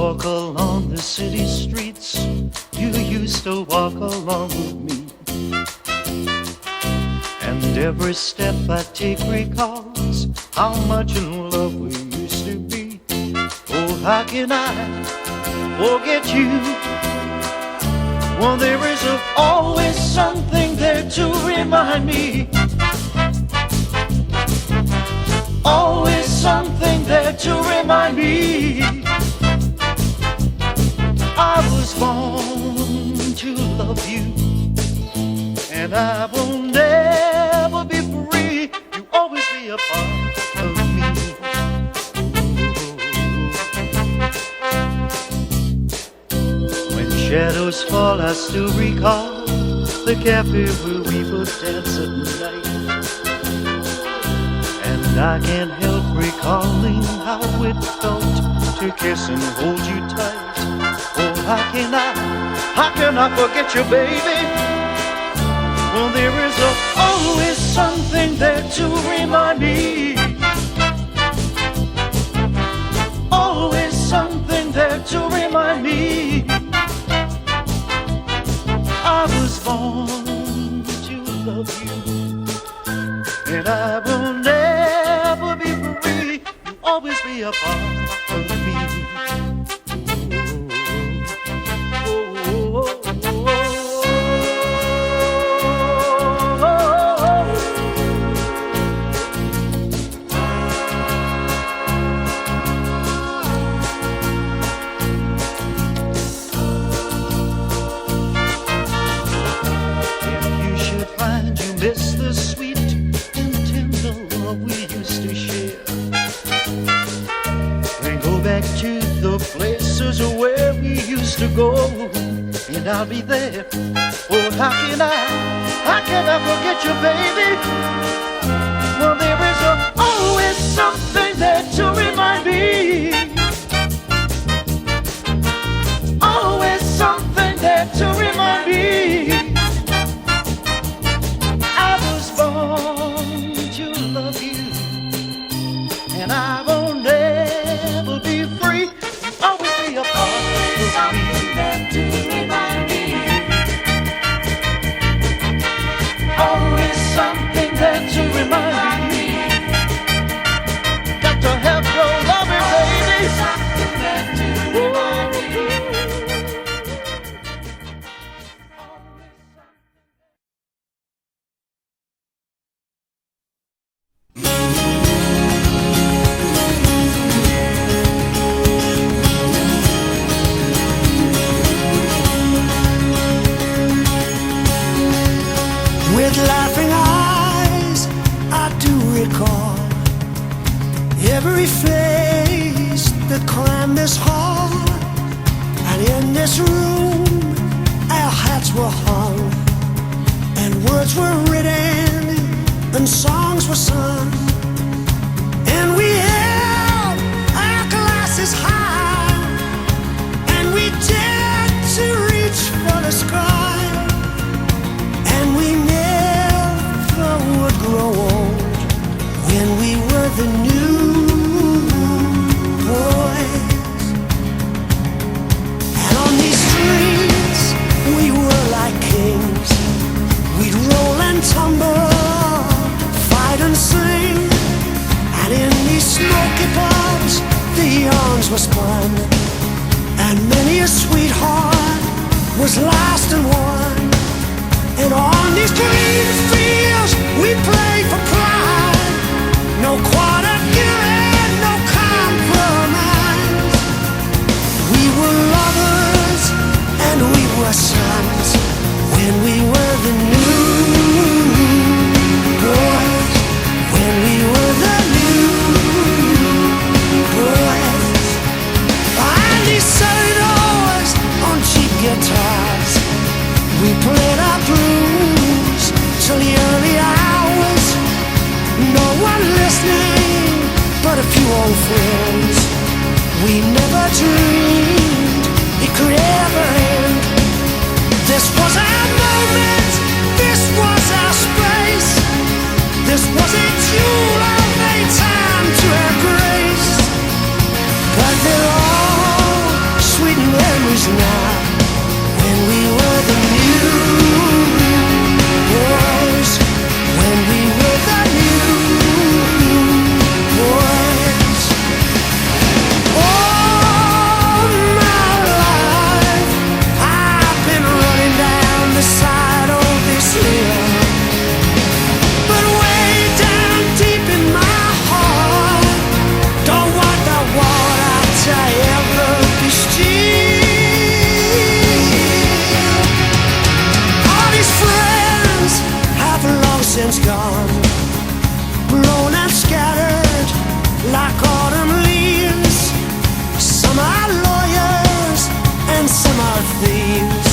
walk along the city streets, you used to walk along with me. And every step I take recalls how much in love we used to be. Oh, how can I forget you? Well, there is always something there to remind me. Always something there to remind me. I was born to love you, and I will never be free. You always be a part of me. When shadows fall, I still recall the cafe where we would dance at night. And I can't help recalling how it felt to kiss and hold you tight. Oh, how can I forget you, baby? Well, there is always something there to remind me. Always something there to remind me. I was born to love you, and I will never be free. You'll always be a part of me. Miss the sweet and tender love we used to share, and go back to the places where we used to go, and I'll be there. Oh, how can I forget you, baby? Well, there is always something there to remind me. Always something there to remind me. To love you, and I will never be free. You'll always be a part of me. Something there to remind me. Always something there to remind me. Got to have your loving, baby. Something there to remind me. With laughing eyes, I do recall every face that climbed this hall. And in this room, our hats were hung, and words were written, and songs were sung. And we held our glasses high, and we dared to reach for the sky. And we never would grow old when we were the new boys. And on these streets we were like kings. We'd roll and tumble, fight and sing. And in these smoky pubs the yarns were spun, and many a sweetheart was lost and won. And on these green fields we played for pride. No quarter given, no compromise. We were lovers and we were sons when we were the new boys. When we were the new boys. Behind these cellar doors on cheap guitars, we played our blues till the early hours. No one listening but a few old friends. We never dreamed it could ever end. This was our moment, this was our space. This was a jewel of a time to embrace. But they're all gone, blown and scattered like autumn leaves. Some are lawyers and some are thieves.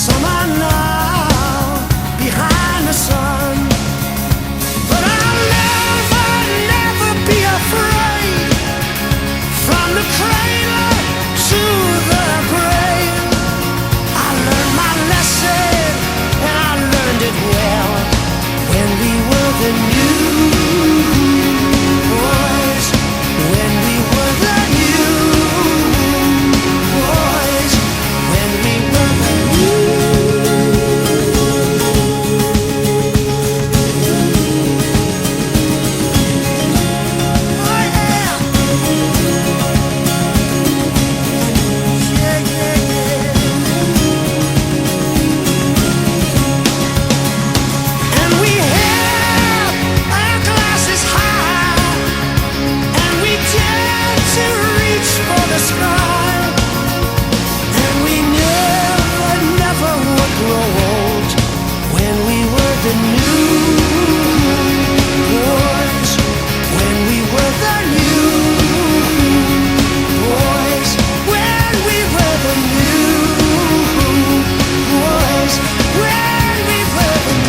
Some are now behind the sun. But I'll never, never be afraid. From the cradle to the grave, I learned my lesson, and I learned it well when we were the new boys. When we were the new boys. When we were the new. Oh yeah. Yeah, yeah, yeah. And we held our glasses high, and we dared to reach for the sky, and we never, never would grow old when we were the new boys. When we were the new boys. When we were the new boys. When we were the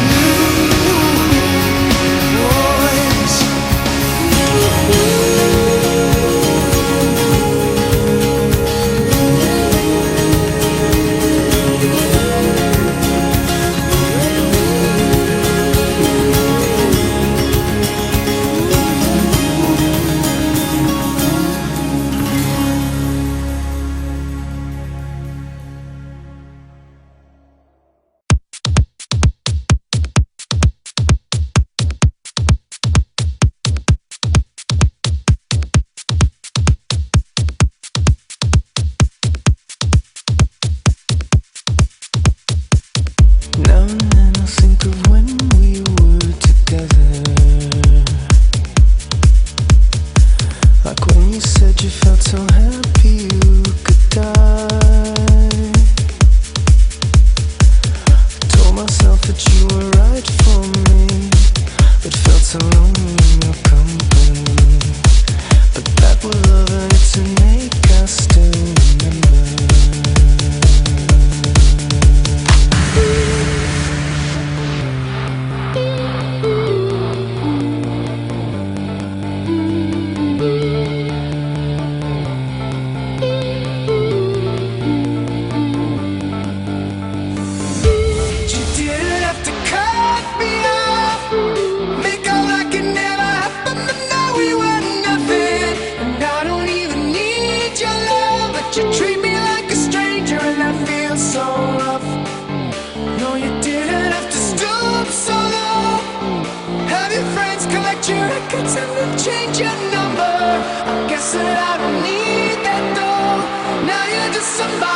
Now and then I think of when we were together, like when you said you felt so happy you could die. I told myself that you were right for me, but felt so lonely in your company. But that was love and it's an ache I still remember. You didn't have to cut me off, make out like it never happened, but now we were nothing. And I don't even need your love, but you treat me like a stranger, and that feels so rough. No, you didn't have to stoop so low, have your friends collect your records and then change your number. I guess that I don't need that though. Now you're just somebody